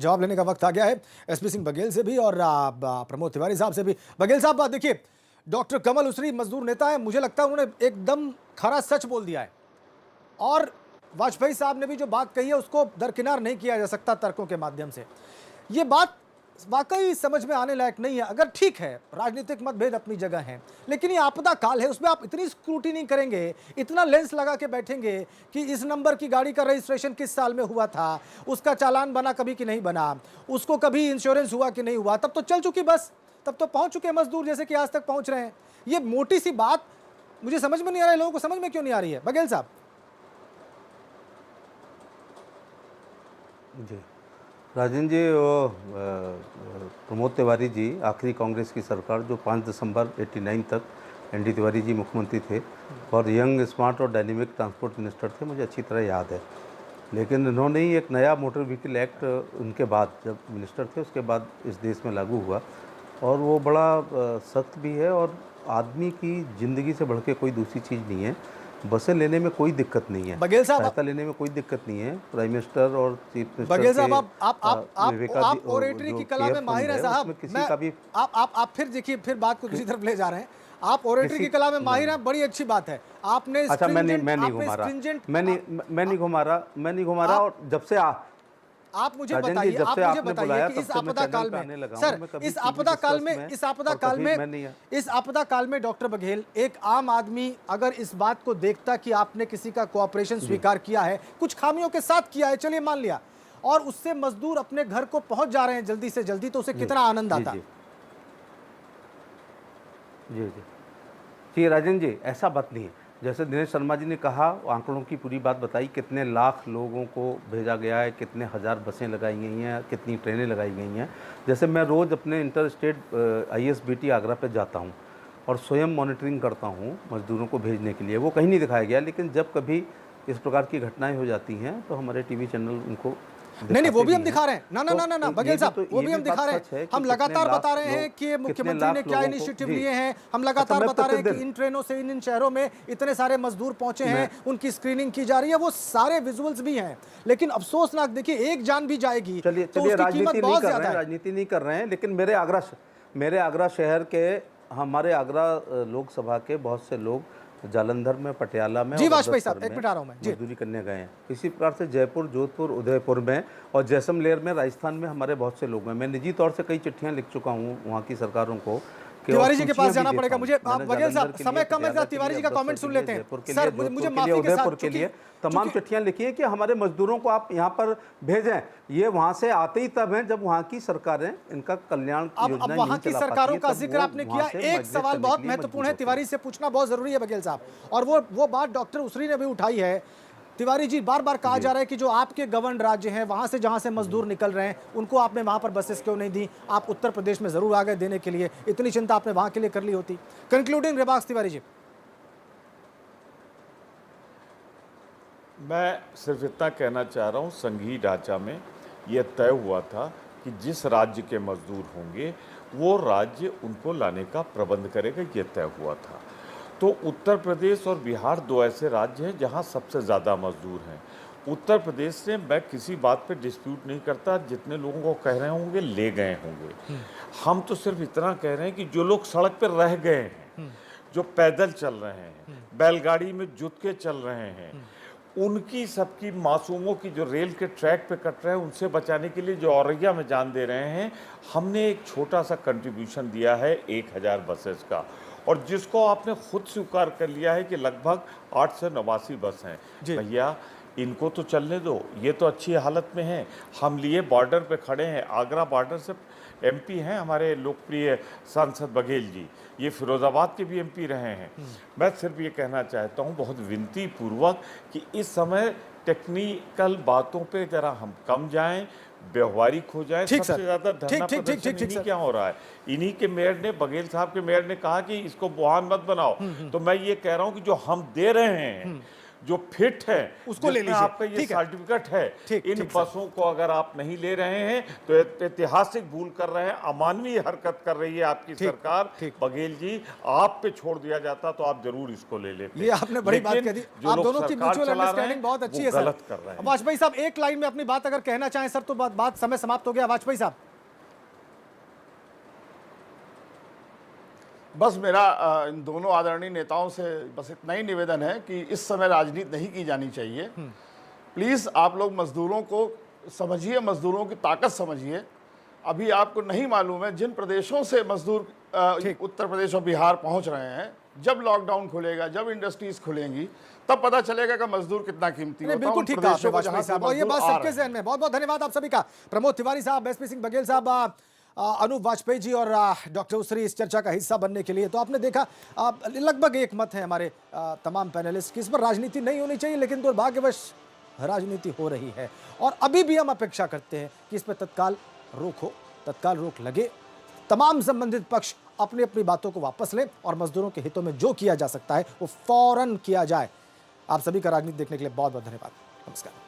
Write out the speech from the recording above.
जवाब लेने का वक्त आ गया है एसपी सिंह बघेल से भी और प्रमोद तिवारी साहब से भी। बघेल साहब, देखिए, डॉक्टर कमल उसरी मजदूर नेता है, मुझे लगता है उन्होंने एकदम खरा सच बोल दिया है और वाजपेयी साहब ने भी जो बात कही है उसको दरकिनार नहीं किया जा सकता तर्कों के माध्यम से। ये बात वाकई समझ में आने लायक नहीं है। अगर ठीक है, राजनीतिक मतभेद अपनी जगह है, लेकिन ये आपदा काल है, उसमें आप इतनी स्क्रूटिनी करेंगे, इतना लेंस लगा के बैठेंगे कि इस नंबर की गाड़ी का रजिस्ट्रेशन किस साल में हुआ था, उसका चालान बना कभी कि नहीं बना, उसको कभी इंश्योरेंस हुआ कि नहीं हुआ, तब तो चल चुकी बस, तब तो पहुंच चुके मजदूर जैसे कि आज तक पहुंच रहे हैं। ये मोटी सी बात मुझे समझ में नहीं आ रहा है, लोगों को समझ में क्यों नहीं आ रही है? बघेल साहब जी, राजन जी, प्रमोद तिवारी जी, आखिरी कांग्रेस की सरकार जो 5 दिसंबर 89 तक एनडी तिवारी जी मुख्यमंत्री थे और यंग, स्मार्ट और डायनेमिक ट्रांसपोर्ट मिनिस्टर थे, मुझे अच्छी तरह याद है। लेकिन इन्होंने ही एक नया मोटर व्हीकल एक्ट उनके बाद, जब मिनिस्टर थे उसके बाद इस देश में लागू हुआ और वो बड़ा सख्त भी है और आदमी की ज़िंदगी से बढ़ के कोई दूसरी चीज़ नहीं है। बसें लेने में कोई दिक्कत नहीं है, बघेल साहब सहायता लेने में कोई दिक्कत नहीं है। प्राइम मिनिस्टर और चीफ मिनिस्टर बघेल साहब, आप ओरेटरी की कला में माहिर हैं साहब। किसी का भी आप फिर देखिए, फिर बात को दूसरी तरफ ले जा रहे हैं। आप ओरेटरी की कला में माहिर हैं, बड़ी अच्छी बात है। आपने अच्छा, मैं नहीं घुमा रहा और जब से आप मुझे बताइए कि इस आपदा काल में सर, इस आपदा काल में डॉक्टर बघेल, एक आम आदमी अगर इस बात को देखता कि आपने किसी का कोऑपरेशन स्वीकार किया है, कुछ खामियों के साथ किया है, चलिए मान लिया, और उससे मजदूर अपने घर को पहुंच जा रहे हैं जल्दी से जल्दी, तो उसे कितना आनंद आता? जी राजन जी, ऐसा बात नहीं है। जैसे दिनेश शर्मा जी ने कहा, आंकड़ों की पूरी बात बताई, कितने लाख लोगों को भेजा गया है, कितने हज़ार बसें लगाई गई हैं, कितनी ट्रेनें लगाई गई हैं। जैसे मैं रोज़ अपने इंटर स्टेट ISBT आगरा पे जाता हूँ और स्वयं मॉनिटरिंग करता हूँ मज़दूरों को भेजने के लिए। वो कहीं नहीं दिखाया गया, लेकिन जब कभी इस प्रकार की घटनाएँ हो जाती हैं तो हमारे TV चैनल उनको नहीं, वो भी हम दिखा रहे हैं। ना बघेल साहब, वो भी हम दिखा रहे हैं। हम लगातार बता रहे हैं कि मुख्यमंत्री ने क्या इनिशिएटिव लिए हैं। हम लगातार बता रहे हैं कि इन ट्रेनों से इन शहरों में इतने सारे मजदूर पहुंचे हैं, उनकी स्क्रीनिंग की जा रही है, वो सारे विजुअल्स भी हैं। लेकिन अफसोसनाक, देखिए, एक जान भी जाएगी तो उसकी कीमत बहुत ज्यादा है। राजनीति नहीं कर रहे हैं, लेकिन मेरे आगरा शहर के, हमारे आगरा लोकसभा के बहुत से लोग जालंधर में, पटियाला में, जी वाजपेयी साहब, एक मिनट आ रहा हूं मैं, मजदूरी करने गए हैं। इसी प्रकार से जयपुर, जोधपुर, उदयपुर में और जैसलमेर में, राजस्थान में हमारे बहुत से लोग हैं। मैं निजी तौर से कई चिट्ठियां लिख चुका हूं वहां की सरकारों को। तिवारी जी के पास जाना पड़ेगा मुझे। बघेल साहब, समय कम है, तिवारी जी का कमेंट सुन लेते हैं। सर, मुझे माफी के साथ, के लिए तमाम चिट्ठियां लिखी है कि हमारे मजदूरों को आप यहाँ पर भेजें। ये वहां से आते ही तब हैं जब वहां की सरकारें इनका कल्याण की योजना अब वहां की सरकारों का जिक्र आपने किया। एक सवाल बहुत महत्वपूर्ण है, तिवारी से पूछना बहुत जरूरी है बघेल साहब, और वो बात डॉक्टर उसरी ने भी उठाई है। तिवारी जी, बार बार कहा जा रहा है कि जो आपके गवर्न राज्य हैं, वहां से जहां से मजदूर निकल रहे हैं, उनको आपने वहां पर बसेस क्यों नहीं दी? आप उत्तर प्रदेश में जरूर आ गए देने के लिए, इतनी चिंता आपने वहां के लिए कर ली होती। Concluding remarks Tiwari ji. मैं सिर्फ इतना कहना चाह रहा हूँ, संघीय ढांचा में यह तय हुआ था कि जिस राज्य के मजदूर होंगे वो राज्य उनको लाने का प्रबंध करेगा, ये तय हुआ था। तो उत्तर प्रदेश और बिहार दो ऐसे राज्य हैं जहां सबसे ज़्यादा मजदूर हैं। उत्तर प्रदेश से मैं किसी बात पे डिस्प्यूट नहीं करता, जितने लोगों को कह रहे होंगे ले गए होंगे। हम तो सिर्फ इतना कह रहे हैं कि जो लोग सड़क पर रह गए हैं, जो पैदल चल रहे हैं, बैलगाड़ी में जुट के चल रहे हैं, उनकी सबकी मासूमों की जो रेल के ट्रैक पे कट रहे हैं, उनसे बचाने के लिए जो औरैया में जान दे रहे हैं, हमने एक छोटा सा कंट्रीब्यूशन दिया है 1000 बसेस का, और जिसको आपने खुद स्वीकार कर लिया है कि लगभग 889 बस हैं। भैया, इनको तो चलने दो, ये तो अच्छी हालत में हैं। हम लिए बॉर्डर पे खड़े हैं, आगरा बॉर्डर से MP हैं हमारे लोकप्रिय सांसद बघेल जी, ये फिरोजाबाद के भी MP रहे हैं। मैं सिर्फ ये कहना चाहता हूँ बहुत विनती पूर्वक कि इस समय टेक्निकल बातों पे जरा हम कम जाएं, व्यवहारिक हो जाए। सबसे ज्यादा धरना प्रदर्शन इन्हीं क्या हो रहा है। इन्हीं के मेयर ने, बघेल साहब के मेयर ने कहा कि इसको बुहान मत बनाओ। तो मैं ये कह रहा हूँ कि जो हम दे रहे हैं, जो फिट है उसको ले जिसमें लीजिए। आपका ये ठीक है। सर्टिफिकेट है, ठीक, इन ठीक सर। बसों को अगर आप नहीं ले रहे हैं तो ऐतिहासिक भूल कर रहे हैं, अमानवीय हरकत कर रही है आपकी ठीक, सरकार। ठीक। बघेल जी, आप पे छोड़ दिया जाता तो आप जरूर इसको ले लेते। ये आपने बड़ी बात लेकिन कह दी। जो आप लोग दोनों की सरकार म्यूचुअल चला रहे हैं, अंडरस्टैंडिंग बहुत अच्छी वो है सर। गलत कर रहे हैं। वाजपेयी साहब एक लाइन में अपनी बात अगर कहना चाहें सर तो बात समय समाप्त हो गया। वाजपेयी साहब। बस मेरा इन दोनों आदरणीय नेताओं से बस इतना ही निवेदन है कि इस समय राजनीति नहीं की जानी चाहिए। प्लीज़ आप लोग मजदूरों को समझिए, मजदूरों की ताकत समझिए। अभी आपको नहीं मालूम है जिन प्रदेशों से मजदूर उत्तर प्रदेश और बिहार पहुंच रहे हैं, जब लॉकडाउन खुलेगा, जब इंडस्ट्रीज खुलेंगी, तब पता चलेगा कि मजदूर कितना कीमती होता है। बिल्कुल उन ठीक कहा आपने प्रदेशों को जहां वाजपेयी से साहब, और ये मजदूर बात आ सबके रहे हैं। जहन में। बहुत बहुत धन्यवाद आप सभी का। प्रमोद तिवारी साहब, एसपी सिंह बघेल साहब, अनूप वाजपेयी जी और डॉक्टर उसरी इस चर्चा का हिस्सा बनने के लिए। तो आपने देखा लगभग एक मत है हमारे तमाम पैनलिस्ट की, इस पर राजनीति नहीं होनी चाहिए, लेकिन दुर्भाग्यवश राजनीति हो रही है। और अभी भी हम अपेक्षा करते हैं कि इस पर तत्काल रोक हो, तत्काल रोक लगे, तमाम संबंधित पक्ष अपनी अपनी बातों को वापस लें और मजदूरों के हितों में जो किया जा सकता है वो फौरन किया जाए। आप सभी का राजनीति देखने के लिए बहुत बहुत धन्यवाद। नमस्कार।